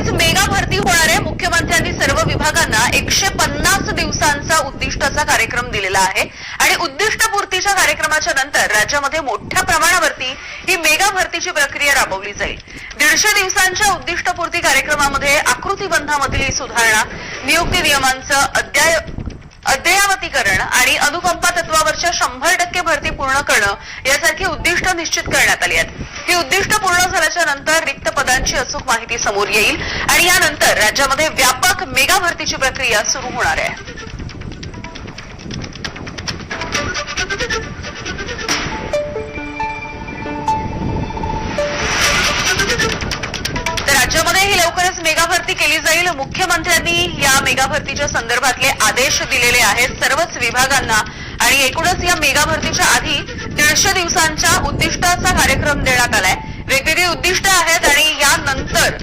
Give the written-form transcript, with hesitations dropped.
राज्यामध्येच mega भरती होणार आहे। मुख्यमंत्र्यांनी सर्व विभागांना 150 दिवसांचा उद्दिष्टाचा कार्यक्रम दिलेला आहे आणि उद्दिष्टपूर्तीच्या कार्यक्रमाच्या नंतर राज्यामध्ये मोठ्या प्रमाणावरती ही मेगा भरतीची प्रक्रिया राबवली जाईल। 150 दिवसांच्या उद्दिष्टपूर्ती कार्यक्रमामध्ये आकृतीबंधामधील सुधारणा, नियुक्ती नियमांचं अद्ययावतीकरण आणि अनुकंपा तत्वावरच्या 100% भरती पूर्ण करणं यासारखी उद्दिष्ट निश्चित करण्यात आली आहेत। ही उद्दिष्ट पूर्ण झाल्याच्या नंतर रिक्त पदांची अचूक माहिती समोर येईल आणि यानंतर राज्यामध्ये व्यापक मेगा भरतीची प्रक्रिया सुरू होणार आहे। राज्यामध्ये ही लवकरच मेगा भरती केली जाईल। मुख्यमंत्र्यांनी या मेगा भरतीच्या संदर्भातले आदेश दिलेले आहेत सर्वच विभागांना आणि एकूणच या मेगा भरतीच्या आधी 150 दिवसांच्या उद्दिष्टाचा कार्यक्रम देण्यात आलाय। वेगवेगळी उद्दिष्ट आहेत आणि यानंतर